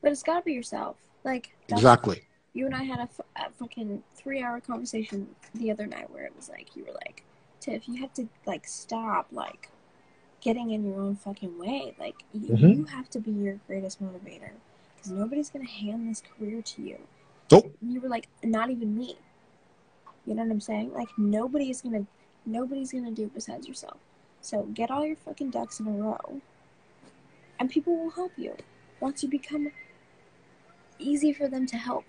But it's gotta be yourself. Like, Exactly. you and I had a fucking 3-hour conversation the other night where it was like, you were like, Tiff, you have to, like, stop, like, getting in your own fucking way. Like, you have to be your greatest motivator. Because nobody's gonna hand this career to you. Nope. And you were like, not even me. You know what I'm saying? Like, nobody's gonna do it besides yourself. So get all your fucking ducks in a row. And people will help you. Once you become easy for them to help.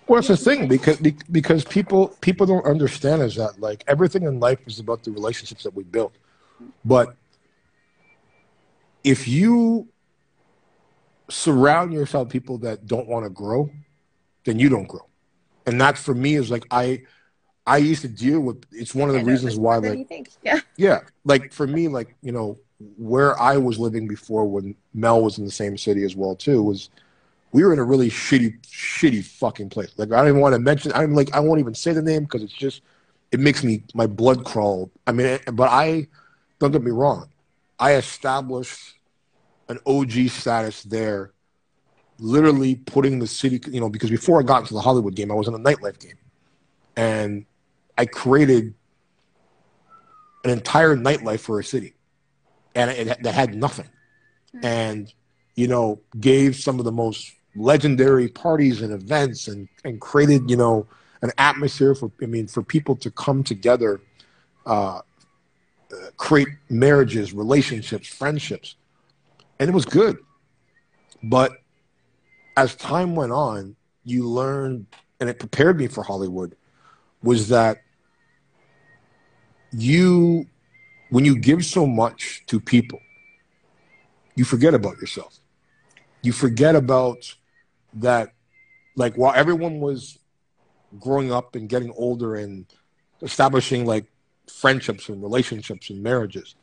Well, it's the thing, because people don't understand is that, like, everything in life is about the relationships that we build. But if you surround yourself with people that don't want to grow, then you don't grow. And that for me is like I used to deal with. It's one of the reasons why, like, you think. Yeah. yeah, like for me, like, you know, where I was living before when Mel was in the same city as well too was we were in a really shitty fucking place. Like, I don't even want to mention. I'm like, I won't even say the name because it's just, it makes my blood crawl. I mean, but don't get me wrong, I established an OG status there, literally putting the city, you know, because before I got into the Hollywood game, I was in a nightlife game, and I created an entire nightlife for a city, and that had nothing, and, you know, gave some of the most legendary parties and events, and created, you know, an atmosphere for people to come together, create marriages, relationships, friendships, and it was good. But as time went on, you learned, and it prepared me for Hollywood, was that when you give so much to people, you forget about yourself. You forget about that, like, while everyone was growing up and getting older and establishing, like, friendships and relationships and marriages.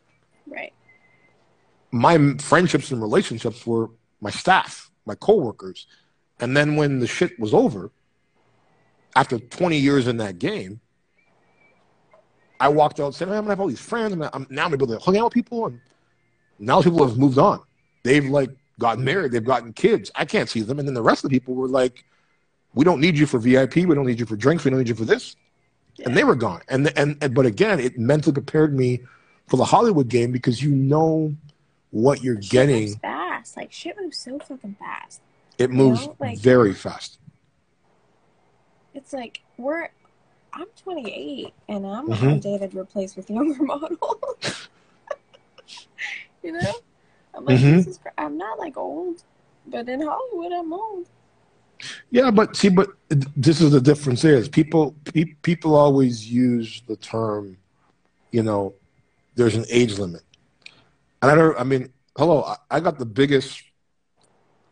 Right. My friendships and relationships were my staff, my coworkers. And then when the shit was over, after 20 years in that game, I walked out and said, I'm going to have all these friends. I'm now able to hang out with people. And now people have moved on. They've, like, gotten married. They've gotten kids. I can't see them. And then the rest of the people were like, we don't need you for VIP. We don't need you for drinks. We don't need you for this. Yeah. And they were gone. But again, it mentally prepared me for the Hollywood game because you know what you're getting. Moves fast. Like, shit moves so fucking fast. It moves very fast. It's like, I'm 28 and I'm on dated replaced with younger models. You know? I'm like, I'm not, like, old, but in Hollywood I'm old. Yeah, but this is the difference is people always use the term, you know, there's an age limit. And I got the biggest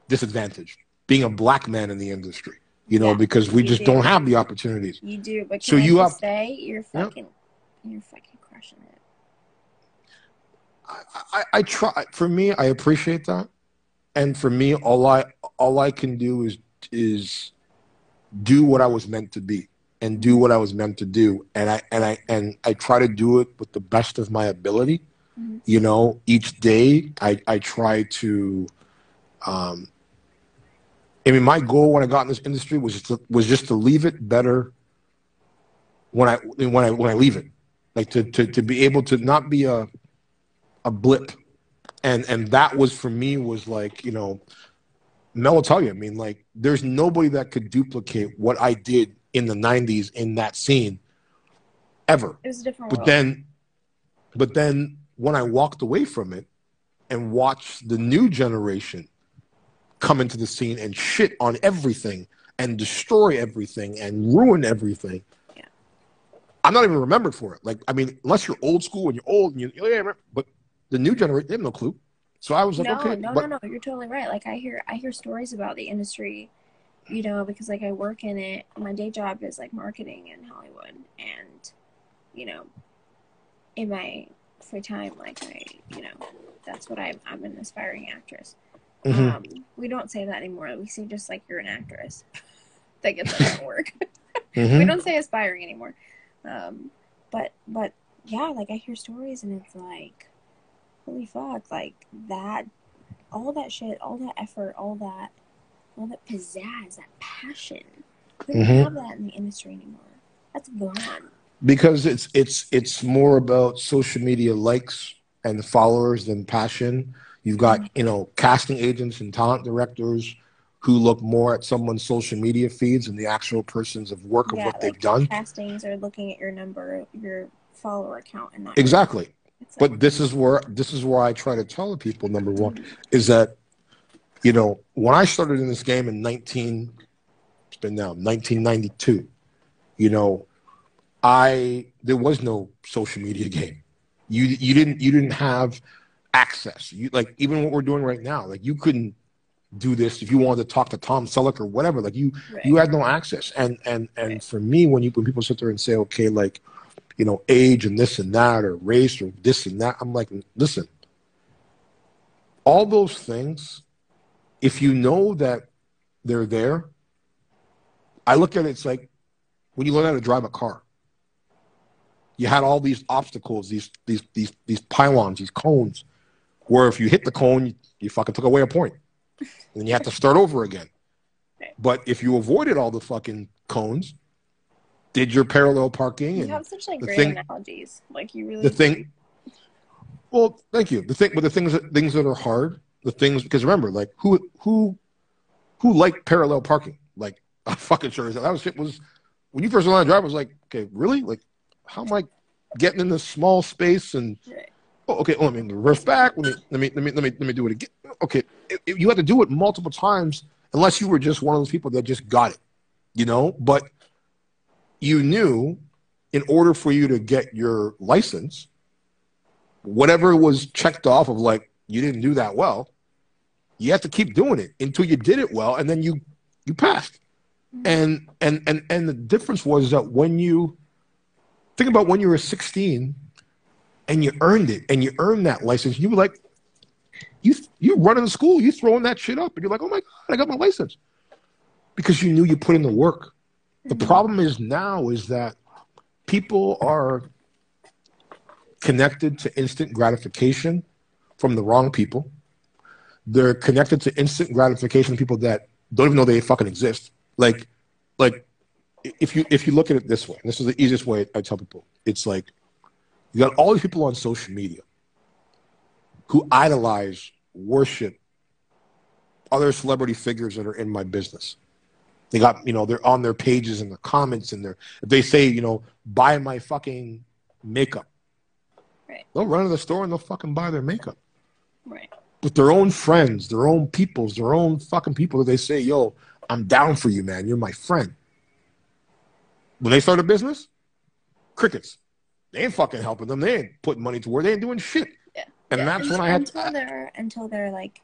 disadvantage being a black man in the industry, you know, because we just don't have the opportunities. You do, but can I just say you're fucking crushing it. I try. For me, I appreciate that, and for me, all I can do is do what I was meant to be and do what I was meant to do, and I try to do it with the best of my ability. Mm-hmm. You know, each day I try to. I mean, my goal when I got in this industry was just to leave it better when I leave it, like to be able to not be a blip, and that was for me was like, you know, Mel will tell you, I mean, like, there's nobody that could duplicate what I did in the 90s in that scene ever. It was a different world. But then when I walked away from it and watched the new generation come into the scene and shit on everything and destroy everything and ruin everything, yeah, I'm not even remembered for it. Like, I mean, unless you're old school and you're old and but the new generation, they have no clue. So I was like, okay. No, you're totally right. Like, I hear stories about the industry, you know, because, like, I work in it. My day job is, like, marketing in Hollywood, and, you know, in my free time, like, that's what I'm an aspiring actress. Mm-hmm. We don't say that anymore. We say just, like, you're an actress. That gets us at work. Mm-hmm. We don't say aspiring anymore. But yeah, like, I hear stories and it's like, holy fuck, like, that, all that shit, all that effort, all that all that pizzazz, that passion. We don't have that in the industry anymore. That's gone. Because it's more about social media likes and followers than passion. You've got, you know, casting agents and talent directors who look more at someone's social media feeds and the actual person's of work of what they've done. Castings are looking at your number, your follower count, and not exactly. Like, but this is where I try to tell people, number one, is that, you know, when I started in this game in 1992, you know, there was no social media game. You didn't have access. You, like, even what we're doing right now, like, you couldn't do this if you wanted to talk to Tom Selleck or whatever. Like, you had no access. And for me, when people sit there and say, okay, like, you know, age and this and that, or race or this and that, I'm like, listen, all those things, if you know that they're there, I look at it, it's like when you learn how to drive a car. You had all these obstacles, these pylons, these cones, where if you hit the cone, you fucking took away a point. And then you have to start over again. But if you avoided all the fucking cones, did your parallel parking, you have such like great analogies. Like, you really well, thank you. But the things that are hard, the things, because remember, like, who liked parallel parking? Like, I'm fucking sure that was shit. Was when you first learned to drive, I was like, okay, really? Like, how am I getting in this small space? And oh, okay, let me reverse back. Let me do it again. Okay, you had to do it multiple times, unless you were just one of those people that just got it, you know. But you knew, in order for you to get your license, whatever was checked off of, like, you didn't do that well, you have to keep doing it until you did it well, and then you passed. And the difference was that when you think about when you were 16 and you earned it, and you earned that license, you were like, you running the school, you throwing that shit up, and you're like, oh my God, I got my license, because you knew you put in the work. The problem is now is that people are connected to instant gratification from the wrong people. They're connected to instant gratification from people that don't even know they fucking exist. Like if you look at it this way, and this is the easiest way I tell people, it's like, you got all these people on social media who idolize, worship other celebrity figures that are in my business. They got, you know, they're on their pages and the comments, and if they say, you know, buy my fucking makeup, they'll run to the store and they'll fucking buy their makeup. With their own friends, their own peoples, their own fucking people that they say, yo, I'm down for you, man. You're my friend. When they start a business, crickets. They ain't fucking helping them. They ain't putting money to work. They ain't doing shit. And that's when I had until they're like,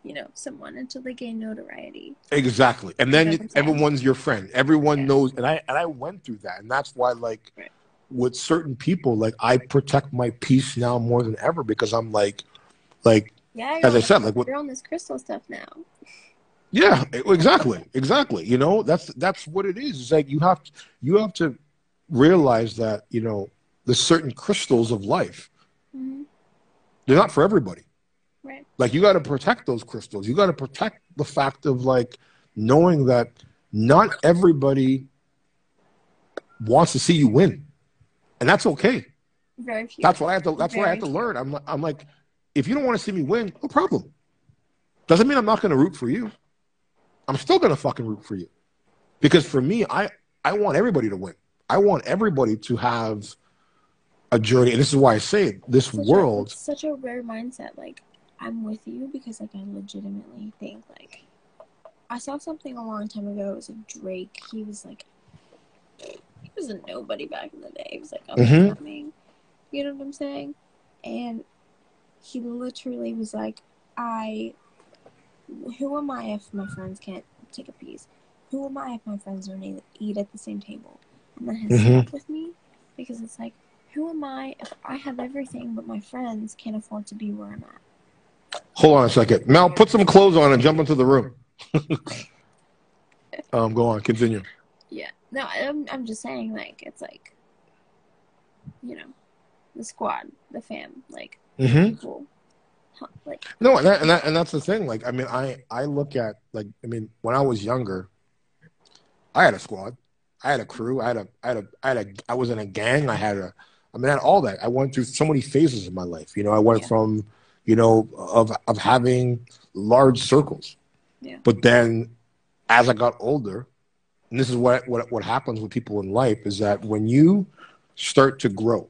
you know, someone, until they gain notoriety. Exactly. And then everyone's your friend. Everyone knows. And I went through that. And that's why, like, with certain people, like, I protect my peace now more than ever, because I'm like, as I said, like, you're on this crystal stuff now. Yeah, exactly. You know, that's what it is. It's like you have to realize that, you know, the certain crystals of life, they're not for everybody. Like, you got to protect those crystals. You got to protect the fact of, like, knowing that not everybody wants to see you win, and that's okay. Very few. That's what I have to. That's what I have to learn. I'm like, if you don't want to see me win, no problem. Doesn't mean I'm not going to root for you. I'm still going to fucking root for you, because for me, I want everybody to win. I want everybody to have a journey, and this is why I say this world. It's such a rare mindset. Like, I'm with you because, like, I legitimately think, like, I saw something a long time ago. It was like Drake. He was like, he was a nobody back in the day. He was like, coming. You know what I'm saying? And he literally was like, who am I if my friends can't take a piece? Who am I if my friends don't eat at the same table? And that has stuck with me, because it's like, who am I if I have everything but my friends can't afford to be where I'm at? Hold on a second. Mel, put some clothes on and jump into the room. Go on, continue. Yeah. No, I'm just saying, like, it's like, you know, the squad, the fam, like, people Like, No, and that's the thing. Like, I mean, I look at, like, I mean, when I was younger, I had a squad, I had a crew, I was in a gang. I mean, I had all that. I went through so many phases in my life. You know, I went yeah, from, you know, of having large circles, yeah, but then as I got older, and this is what happens with people in life is that when you start to grow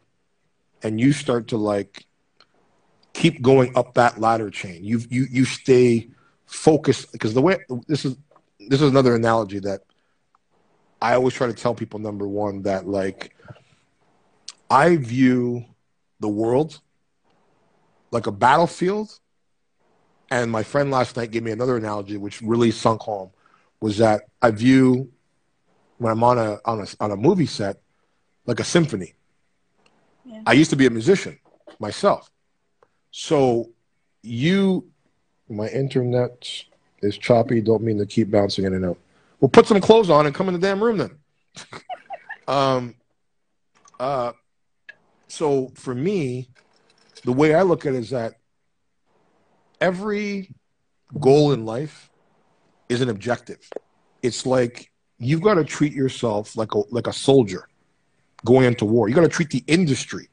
and you start to like keep going up that ladder chain, you stay focused because the way this is another analogy that I always try to tell people. Number one, that like I view the world like a battlefield. And my friend last night gave me another analogy, which really sunk home, was that I view when I'm on a movie set like a symphony. yeah. I used to be a musician myself, so you my internet is choppy. Don't mean to keep bouncing in and out. Well, put some clothes on and come in the damn room then. Um, uh, so for me, the way I look at it is that every goal in life is an objective. It's like you've got to treat yourself like a soldier going into war. You got to treat the industry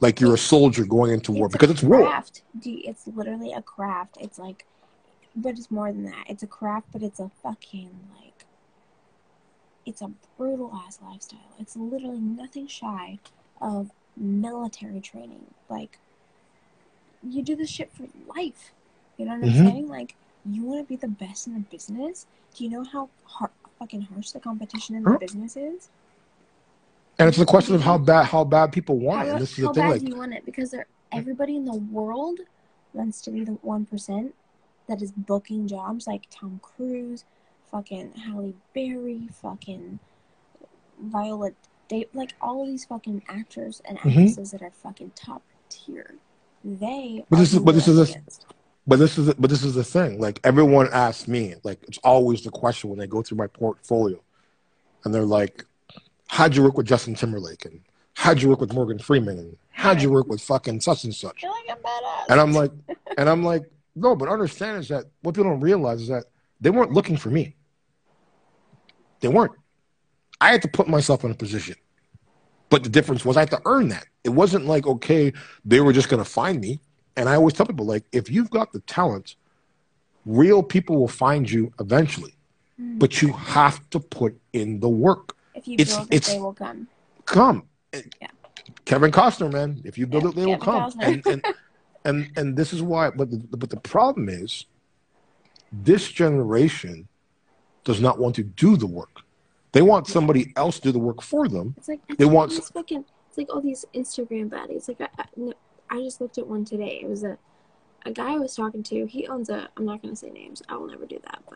like you're a soldier going into war It's a because it's war. craft. It's literally a craft. It's like, but it's more than that. It's a craft, but it's a fucking like, it's a brutal ass lifestyle. It's literally nothing shy of military training. Like, you do this shit for life. You know what I'm Mm-hmm. saying? Like, you want to be the best in the business. Do you know how fucking harsh the competition in the business is? And it's a question of how bad people want it. And this is the How thing, bad like, do you want it? Because everybody in the world wants to be the 1% that is booking jobs, like Tom Cruise, fucking Halle Berry, fucking Viola Davis, like all of these fucking actors and actresses that are fucking top tier. They but are this is who but we're this up is a, against. but this is the thing. Like everyone asks me, like it's always the question when they go through my portfolio, and they're like, "How'd you work with Justin Timberlake?" and "How'd you work with Morgan Freeman?" and "How'd you work with fucking such and such?" You're like, I'm badass. And I'm like, no, but understand is that what people don't realize is that they weren't looking for me. They weren't. I had to put myself in a position. But the difference was I had to earn that. It wasn't like, okay, they were just going to find me. And I always tell people, like, if you've got the talent, real people will find you eventually. But you have to put in the work. If you build it, they will come. Come. Yeah. Kevin Costner, man. If you build it, they will come. Costner. And this is why. But the problem is, this generation does not want to do the work. They want somebody else to do the work for them. It's like it's like all these Instagram baddies. Like I just looked at one today. It was a guy I was talking to. He owns I'm not gonna say names. I will never do that. But